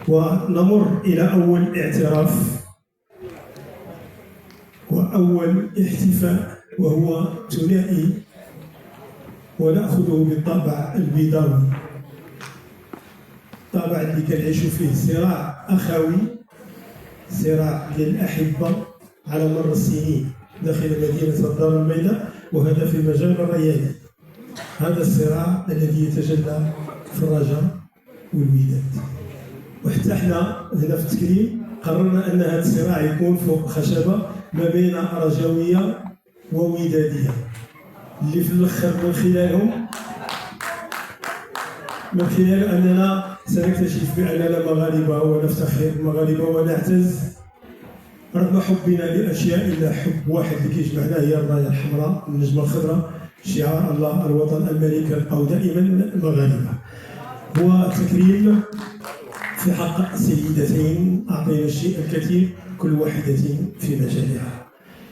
ونمر إلى أول اعتراف وأول احتفاء، وهو ثنائي ونأخذه بالطابع البيضاوي، الطابع اللي كنعيشوا فيه صراع أخوي، صراع ديال الأحبة على مر السنين داخل مدينة الدار البيضاء، وهذا في مجال الرياضي. هذا الصراع الذي يتجلى في الرجاء والوداد، وحتى احنا هنا في التكريم قررنا أن هذا الصراع يكون فوق خشبة ما بين رجوية وودادية، اللي في الأخر من خلال أننا سنكتشف بأننا مغاربة ونفتخر مغاربة ونعتز رغم حبنا لأشياء إلا حب واحد اللي كيجمعنا، هي الراية الحمراء، النجمة الخضراء، شعار الله الوطن الملك أو دائما مغاربة. هو تكريم في حق سيدتين أعطينا الشيء الكثير كل واحدة في مجالها.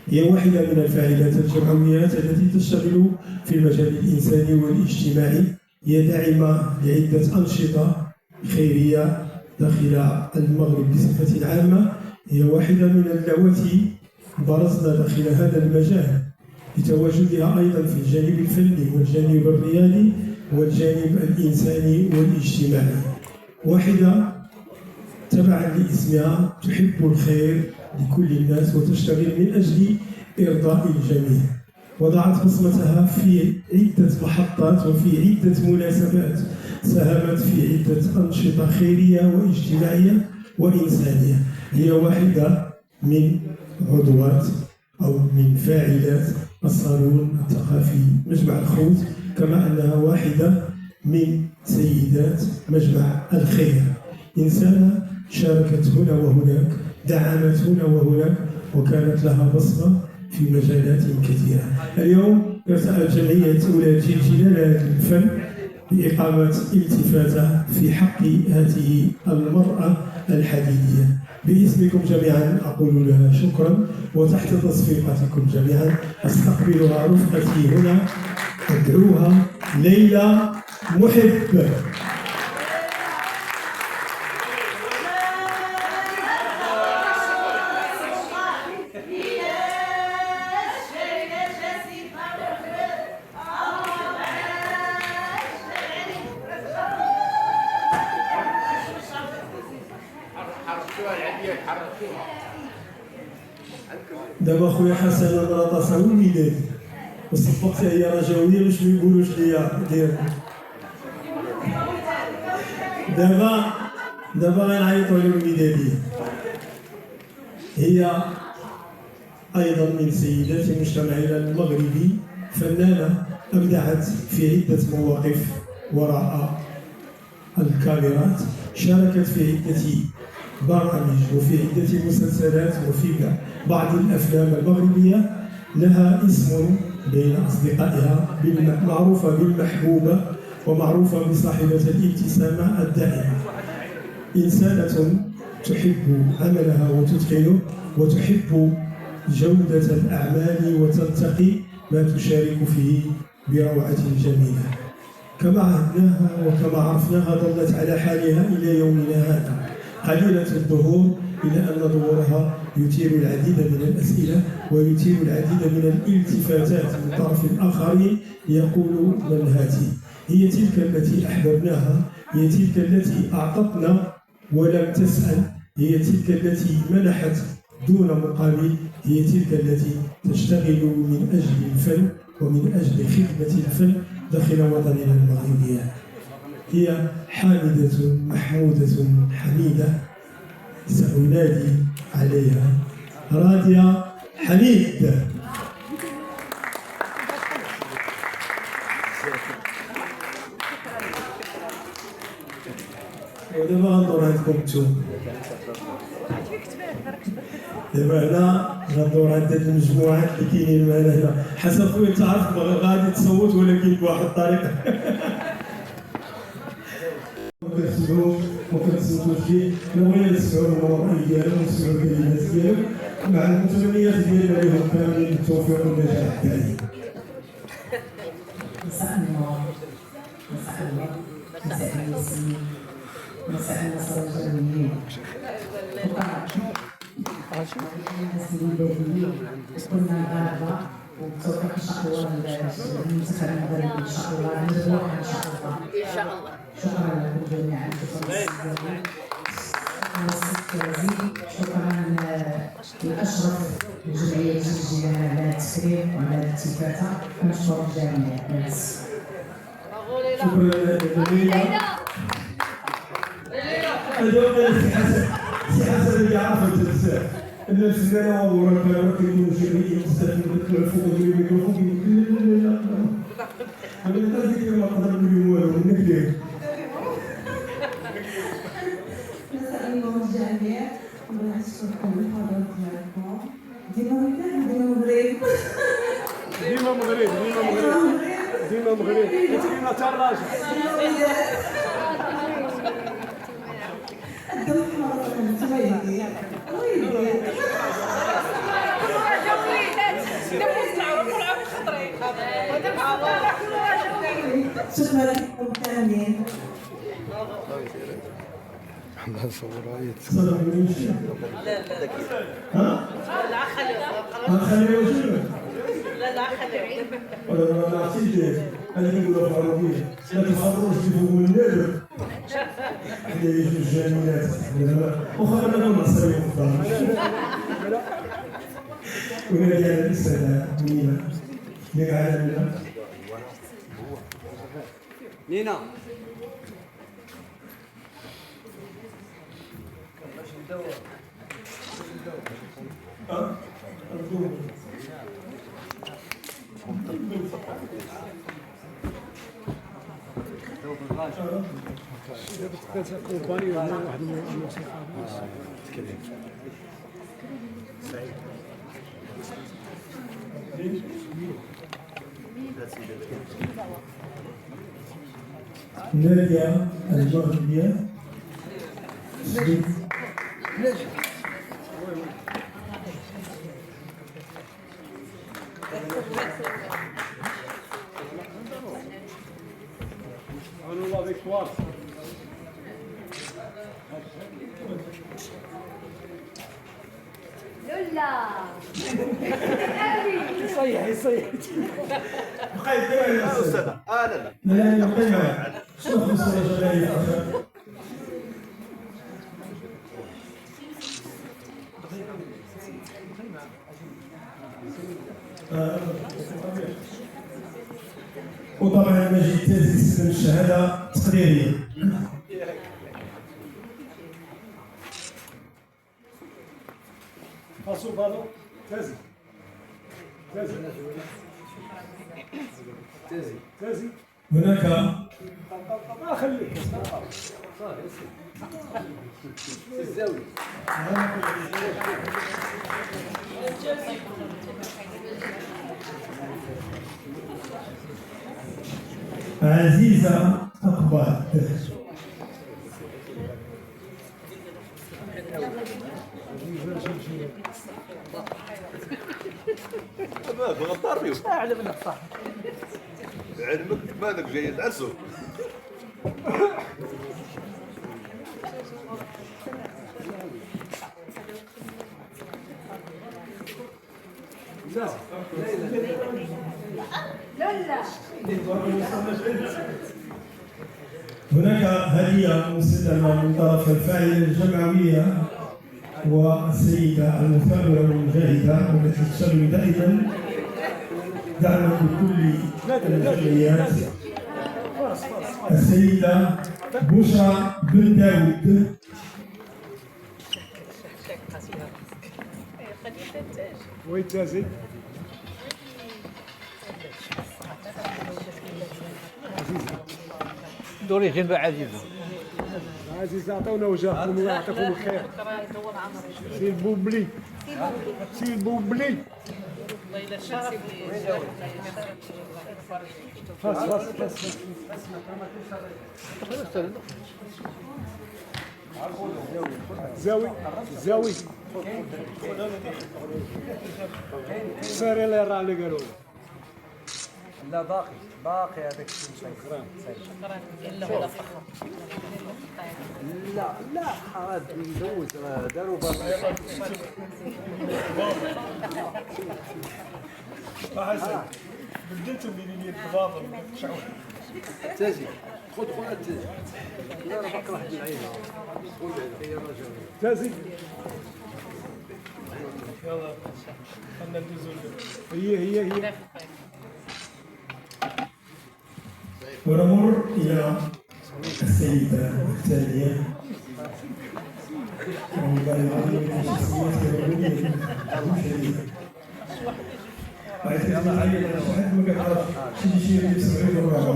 هي واحدة من الفاعلات الجمعويات التي تشتغل في المجال الإنساني والاجتماعي، هي داعمة لعدة أنشطة خيرية داخل المغرب بصفة عامة. هي واحدة من اللواتي برزنا داخل هذا المجال لتواجدها أيضا في الجانب الفني والجانب الرياضي والجانب الإنساني والاجتماعي. واحدة تبعا لاسمها تحب الخير لكل الناس وتشتغل من أجل إرضاء الجميع، وضعت بصمتها في عدة محطات وفي عدة مناسبات، ساهمت في عدة أنشطة خيرية واجتماعية وإنسانية. هي واحدة من عضوات أو من فاعلات الصالون الثقافي مجمع الخوت، كما أنها واحدة من سيدات مجمع الخير. إنسانة شاركت هنا وهناك، دعمت هنا وهناك، وكانت لها بصمة في مجالات كثيرة. اليوم ارتأت جمعية أولاد جلال الفن بإقامة التفاتة في حق هذه المرأة الحديدية. باسمكم جميعا أقول لها شكرا، وتحت تصفيقاتكم جميعا أستقبلها رفقتي هنا، أدعوها ليلى محب. دابا خويا حسن انا تصاوي وليداتي وصفقت هي رجاويه باش ما يقولوش ليا دير. دابا غنعيطوا للوليداتيه. هي ايضا من سيدات مجتمعنا المغربي، فنانه ابدعت في عده مواقف وراء الكاميرات، شاركت في عده برامج وفي عدة مسلسلات وفي بعض الأفلام المغربية، لها اسم بين أصدقائها، معروفة بالمحبوبة ومعروفة بصاحبة الابتسامة الدائمة. إنسانة تحب عملها وتتقنه وتحب جودة الأعمال وتنتقي ما تشارك فيه بروعة جميلة. كما عهدناها وكما عرفناها ظلت على حالها إلى يومنا هذا، قليلة الظهور، إلا أن ظهورها يثير العديد من الأسئلة ويثير العديد من الالتفاتات من طرف الآخرين يقول من هذه؟ هي تلك التي أحببناها، هي تلك التي أعطتنا ولم تسأل، هي تلك التي منحت دون مقابل، هي تلك التي تشتغل من أجل الفن ومن أجل خدمة الفن داخل وطننا المغربي. هي حامدة محمودة حميدة، سأنادي عليها راضية حميد. ودابا غندور عندكم نتوما، دابا هنا غندور عند هاد المجموعات اللي كاينين معنا هنا. حسن خويا تعرف غادي تصوت ولكن بواحد الطريقة ما كنتصنتوش فيه، بغينا نسمعوا المواضيع ديالهم ونسمعوا الكلمات ديالهم مع المتمنيات ديالنا لهم كاملين بالتوفيق والنجاح الدائم. مساء النور، مساء الورد، مساء الياسمين، مساء النصر الجميلين. الناس البديهيين كنا الغابة وبتوقع إن شاء الله المنتخب المغربي إن شاء الله نروح إن شاء الله. إن شاء الله. شكرا لكم جميعا. شكرا لأشرف الجمعية التشجيعية على التكريم وعلى الالتفاتة. نشكر جميع الناس. شكرا جزيلا. اليوم سي حسن اللي عرفت ان الفنانه وراك كيكونوا جميعين بزاف يطلعوا فوق الميكروفون يقول لا انا لازم ما نقدر نقول والو نكذب. مساء النور الجميع. ونشكركم الحضور ديالكم. ديما مغرب. ديما مغرب. ديما مغرب. ديما تاع الراجل. الدم مرة تبيني. شكرا لكم كاملين. عندها صورات. ها؟ لا خليه وجهه. لا خليه. ولا عرفتي انا كنقولها بالعربيه لا تخرج بفم النادر حنا يجوا الجامعات واخا انا ما نصري في الدار ونادي على السلام منينه ياك عالمنا نينا كومباني واحد من الموسيقى نادية المغربية الله فيكتوار لولا يصيح بقيت داير يا استاذ لا لا بقيت شنو خصو الرجل يفكر وطبعا مجيء التاسيس يستلم الشهاده تقديريه. فاسو بالو تازي هناك ما خليك الزاوية عزيزة أقبال ماك غدار فيه علمنا صح. علمك مالك جاي تعسو لولا هناك هدية مسلمة من طرف الفاعلة الجمعوية والسيدة المثابرة والمجاهدة والتي تشتغل دائما دعما لكل الجمعيات السيدة بشرى بن داود. وين تازي دوري فين بقى عزيزة عزيز عطونا وجهكم ويعطيكم الخير. سي البوبلي سي البوبلي فاس زاوي ساري اللي راه اللي قالوا لا باقي هذاك الشيء شكرا. لا حرام ندوز داروا باقي. حسن بدلتم بين التفاضل تازي خذ تازي. لا انا بكره العين. يا رجل تازي يلا خلنا ندوزو هي ونمر إلى السيدة الثانية والله العظيم من الشخصيات الرجولية الشديدة. بعد كده علي واحد ما كان شي اللي يسمعوا الرابع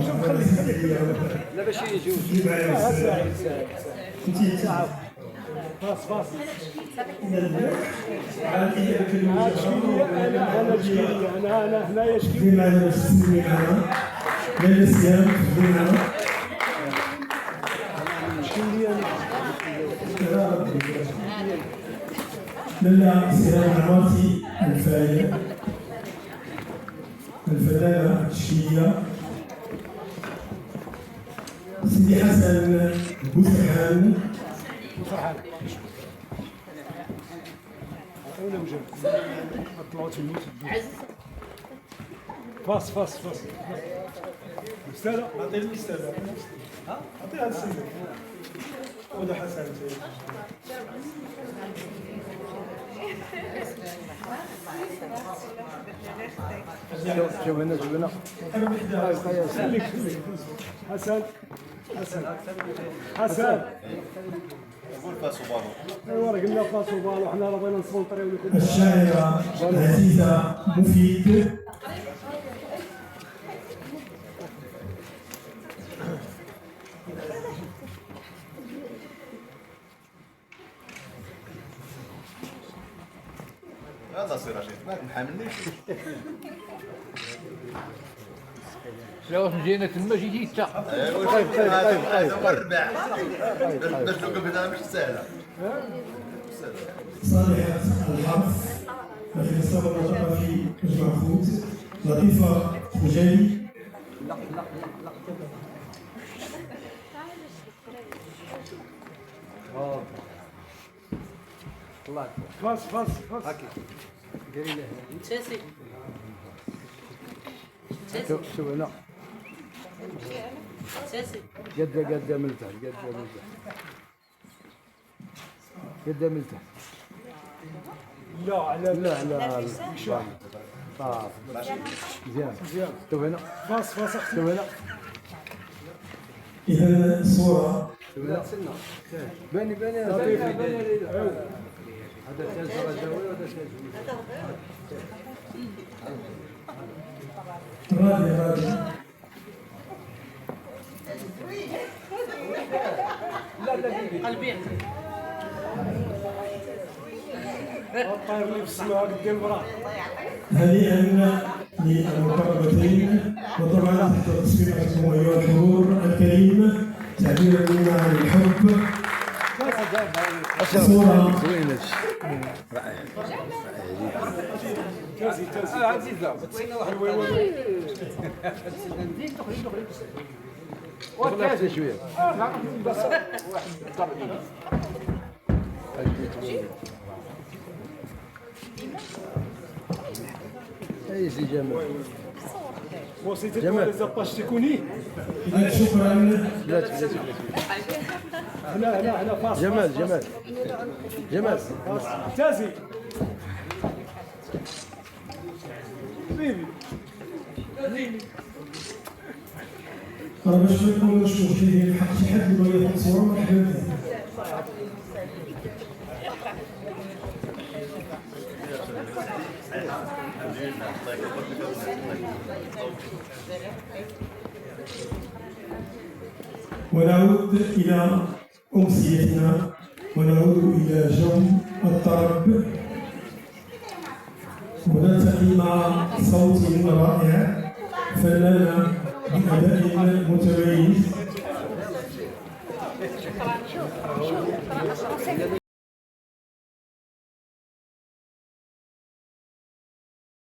لا باش يجوز. كنتي فاس عاد انا جيلي انا هنايا شكي في معنا مستمرين معنا لا الصيام في معنا لاله سيران عمارتي الفنانة التشكيلية سيدي حسن بوسرحان عطيونا وجه طلعوا تموت فاس استاذ أعطي الأستاذ أعطيها السيدة وده حسن شوف هنا أنا بحدا خليك حسن قول فاسو بالو. ايوا راه قلنا فاس وبالو حنا راه بغينا نسبونطريو لكم. الشاعرة عزيزة مفيد يلا سير رشيد ما تحملنيش. لو جينا تما جيتي انت. وربع باش نوقف هنا مش سهله. صالحة الحرف التي الصبر الثقافي مجمع خوت لطيفة مجاني فاس ديري له تساسي شوف هنا تساسي قد ملتح لا على لا صافي مزيان شوف هنا فاس شوف هنا إذا الصورة باني هذا الثالث رجاوي وهذا راضي قلبي طاير لي في السماء قد المراه. هنيئا للمقربتين وطبعا تحت تصفيقكم أيها الحضور الكريم تعبيرا منا عن الحب صورة تازي عزيزة بتسنى واحد وكاسة شوية بس واحد اي سي جمال وصيت جمال زاباش تكوني إذا شكرا هنا فاس جمال تازي بيبي راه باش ما يكونوش مشاهدين الحق شي حد بغى ياخذ صورة مرحبا به ونعود إلى أمسيتنا ونعود إلى جو الطرب ونلتقي مع صوت رائع فنانة بأداء متميز